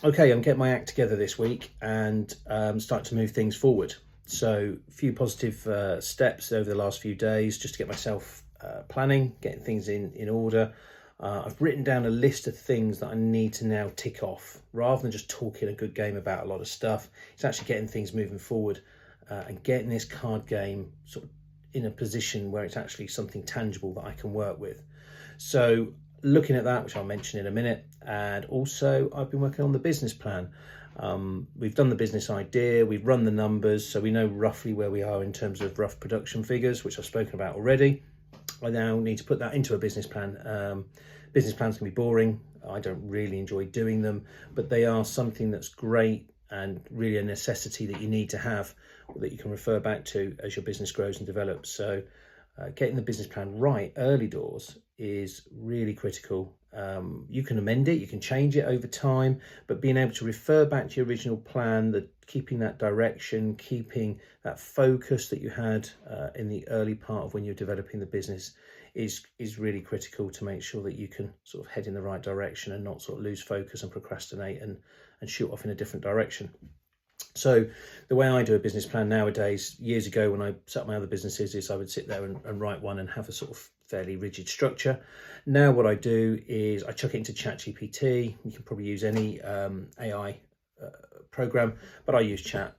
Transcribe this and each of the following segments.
Okay, I'm getting my act together this week and start to move things forward. So a few positive steps over the last few days just to get myself planning, getting things in order. I've written down a list of things that I need to now tick off. Rather than just talking a good game about a lot of stuff, it's actually getting things moving forward and getting this card game sort of in a position where it's actually something tangible that I can work with. So looking at that, which I'll mention in a minute, and also I've been working on the business plan. We've done the business idea, we've run the numbers, so we know roughly where we are in terms of rough production figures, which I've spoken about already. I now need to put that into a business plan. Business plans can be boring. I don't really enjoy doing them, but they are something that's great and really a necessity that you need to have, that you can refer back to as your business grows and develops. So getting the business plan right early doors is really critical. You can amend it, you can change it over time, but being able to refer back to your original plan, keeping that direction, keeping that focus that you had in the early part of when you're developing the business is really critical to make sure that you can sort of head in the right direction and not sort of lose focus and procrastinate and shoot off in a different direction. So the way I do a business plan nowadays, years ago when I set up my other businesses, is I would sit there and write one and have a sort of fairly rigid structure. Now what I do is I chuck it into ChatGPT. You can probably use any AI program, but I use Chat,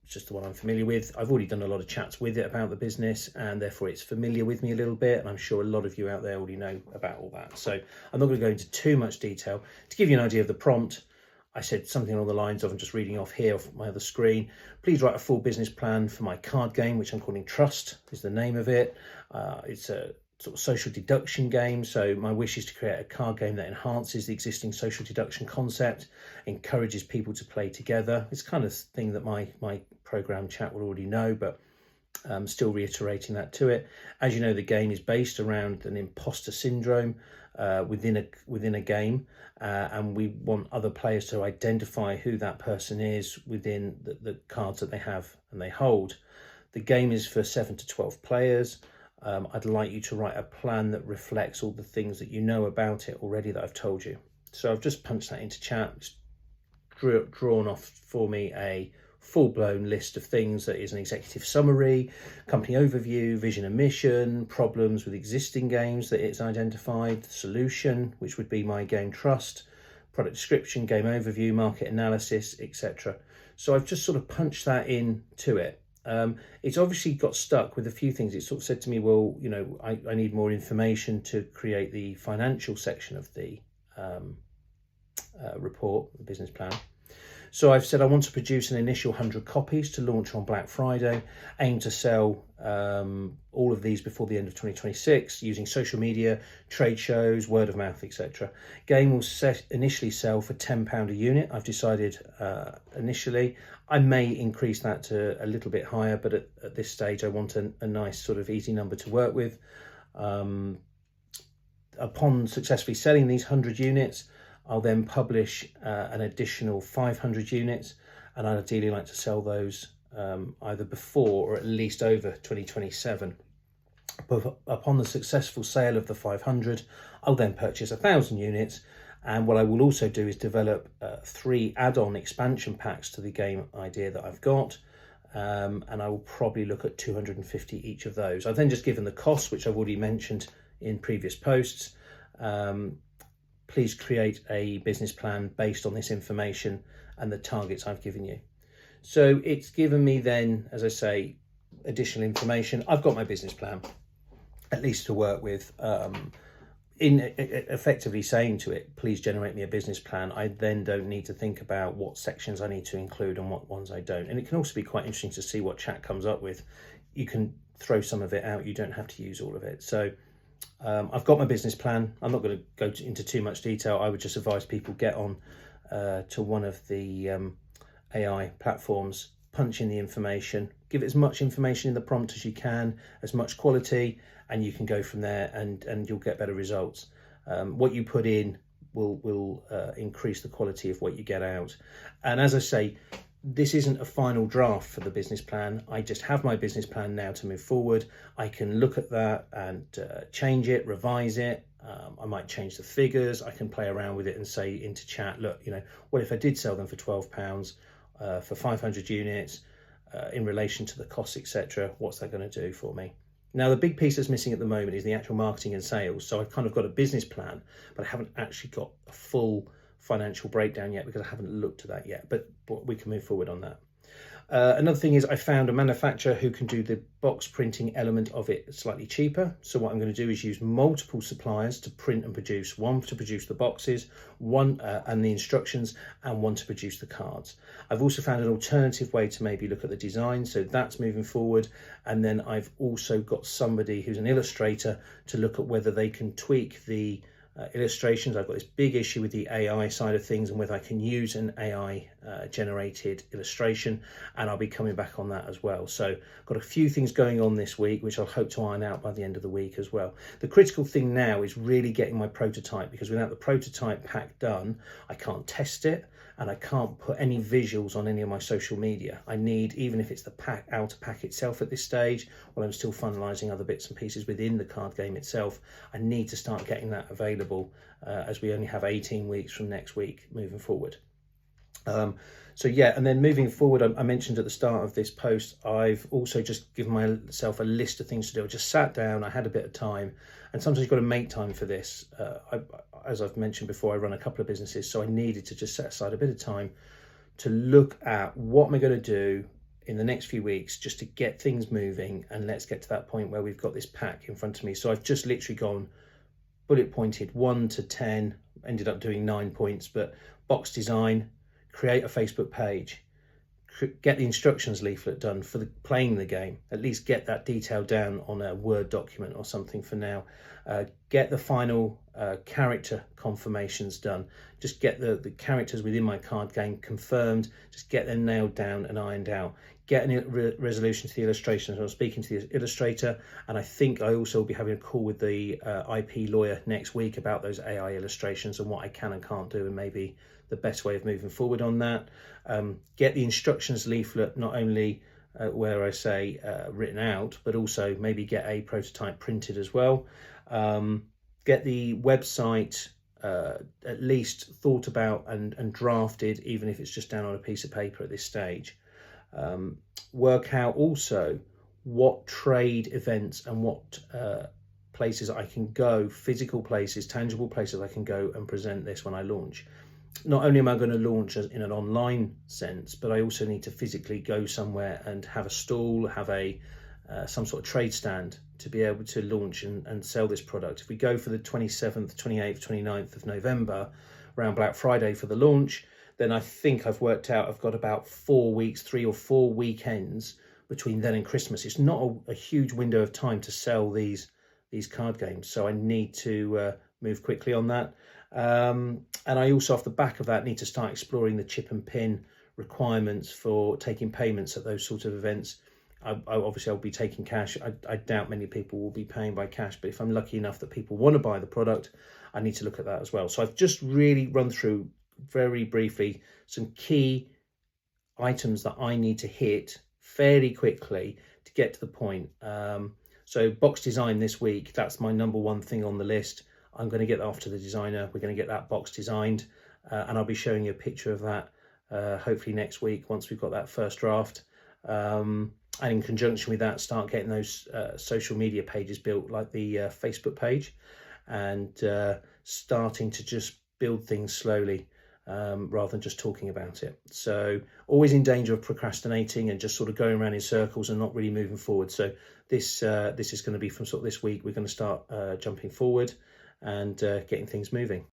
just the one I'm familiar with. I've already done a lot of chats with it about the business, and therefore it's familiar with me a little bit, and I'm sure a lot of you out there already know about all that. So I'm not going to go into too much detail. To give you an idea of the prompt, I said something along the lines of, I'm just reading off here off my other screen, please write a full business plan for my card game, which I'm calling Trust, is the name of it. It's a sort of social deduction game. So my wish is to create a card game that enhances the existing social deduction concept, encourages people to play together. It's kind of thing that my program Chat will already know, but still reiterating that to it. As you know, the game is based around an imposter syndrome within a game, and we want other players to identify who that person is within the cards that they have and they hold. The game is for 7 to 12 players. I'd like you to write a plan that reflects all the things that you know about it already that I've told you. So I've just punched that into Chat. It's drawn off for me a full-blown list of things that is an executive summary, company overview, vision and mission, problems with existing games that it's identified, solution, which would be my game Trust, product description, game overview, market analysis, etc. So I've just sort of punched that in to it. It's obviously got stuck with a few things. It sort of said to me, well, you know, I need more information to create the financial section of the report, the business plan. So I've said I want to produce an initial 100 copies to launch on Black Friday, aim to sell all of these before the end of 2026 using social media, trade shows, word of mouth, etc. Game will initially sell for £10 a unit. I've decided initially. I may increase that to a little bit higher, but at this stage I want a nice sort of easy number to work with. Upon successfully selling these 100 units, I'll then publish an additional 500 units, and I'd ideally like to sell those either before or at least over 2027. But upon the successful sale of the 500, I'll then purchase 1,000 units, and what I will also do is develop 3 add-on expansion packs to the game idea that I've got, and I will probably look at 250 each of those. I've then just given the cost, which I've already mentioned in previous posts. Please create a business plan based on this information and the targets I've given you. So it's given me then, as I say, additional information. I've got my business plan, at least to work with, in effectively saying to it, please generate me a business plan. I then don't need to think about what sections I need to include and what ones I don't. And it can also be quite interesting to see what Chat comes up with. You can throw some of it out. You don't have to use all of it. So I've got my business plan. I'm not going to go into too much detail. I would just advise people get on to one of the AI platforms, punch in the information, give it as much information in the prompt as you can, as much quality, and you can go from there and you'll get better results. What you put in will increase the quality of what you get out. And as I say, this isn't a final draft for the business plan. I just have my business plan now to move forward. I can look at that and change it, revise it, I might change the figures. I can play around with it and say into chat, look, what if I did sell them for £12 for 500 units in relation to the costs, etc. What's that going to do for me? Now, the big piece that's missing at the moment is the actual marketing and sales. So I've kind of got a business plan, but I haven't actually got a full financial breakdown yet because I haven't looked at that yet, but we can move forward on that. Another thing is I found a manufacturer who can do the box printing element of it slightly cheaper. So what I'm going to do is use multiple suppliers to print and produce, one to produce the boxes, one and the instructions, and one to produce the cards. I've also found an alternative way to maybe look at the design, so that's moving forward. And then I've also got somebody who's an illustrator to look at whether they can tweak the illustrations. I've got this big issue with the AI side of things and whether I can use an AI generated illustration, and I'll be coming back on that as well. So got a few things going on this week which I'll hope to iron out by the end of the week as well. The critical thing now is really getting my prototype, because without the prototype pack done, I can't test it and I can't put any visuals on any of my social media. I need, even if it's the outer pack itself at this stage, while I'm still finalising other bits and pieces within the card game itself, I need to start getting that available as we only have 18 weeks from next week moving forward. So yeah, and then moving forward, I mentioned at the start of this post, I've also just given myself a list of things to do. I just sat down, I had a bit of time, and sometimes you've got to make time for this. As I've mentioned before, I run a couple of businesses, so I needed to just set aside a bit of time to look at what am I going to do in the next few weeks just to get things moving, and let's get to that point where we've got this pack in front of me. So I've just literally gone bullet pointed 1 to 10, ended up doing 9 points, but box design, create a Facebook page, get the instructions leaflet done for playing the game, at least get that detail down on a Word document or something for now, get the final character confirmations done, just get the characters within my card game confirmed, just get them nailed down and ironed out, get a resolution to the illustrations. I'm speaking to the illustrator, and I think I also will be having a call with the IP lawyer next week about those AI illustrations and what I can and can't do, and maybe the best way of moving forward on that. Get the instructions leaflet, not only where I say written out, but also maybe get a prototype printed as well. Get the website at least thought about and drafted, even if it's just down on a piece of paper at this stage. Work out also what trade events and what places I can go, physical places, tangible places I can go and present this when I launch. Not only am I going to launch in an online sense, but I also need to physically go somewhere and have a stall, have a some sort of trade stand to be able to launch and sell this product. If we go for the 27th, 28th, 29th of November, around Black Friday for the launch, then I think I've worked out I've got about 4 weeks, 3 or 4 weekends between then and Christmas. It's not a huge window of time to sell these card games, so I need to move quickly on that. And I also, off the back of that, need to start exploring the chip and pin requirements for taking payments at those sort of events. Obviously I'll be taking cash. I doubt many people will be paying by cash, but if I'm lucky enough that people want to buy the product, I need to look at that as well. So I've just really run through very briefly some key items that I need to hit fairly quickly to get to the point. So box design this week, that's my number one thing on the list. I'm going to get that off to the designer. We're going to get that box designed, and I'll be showing you a picture of that hopefully next week once we've got that first draft. And in conjunction with that, start getting those social media pages built, like the Facebook page, and starting to just build things slowly rather than just talking about it. So always in danger of procrastinating and just sort of going around in circles and not really moving forward. So this is going to be from sort of this week. We're going to start jumping forward and getting things moving.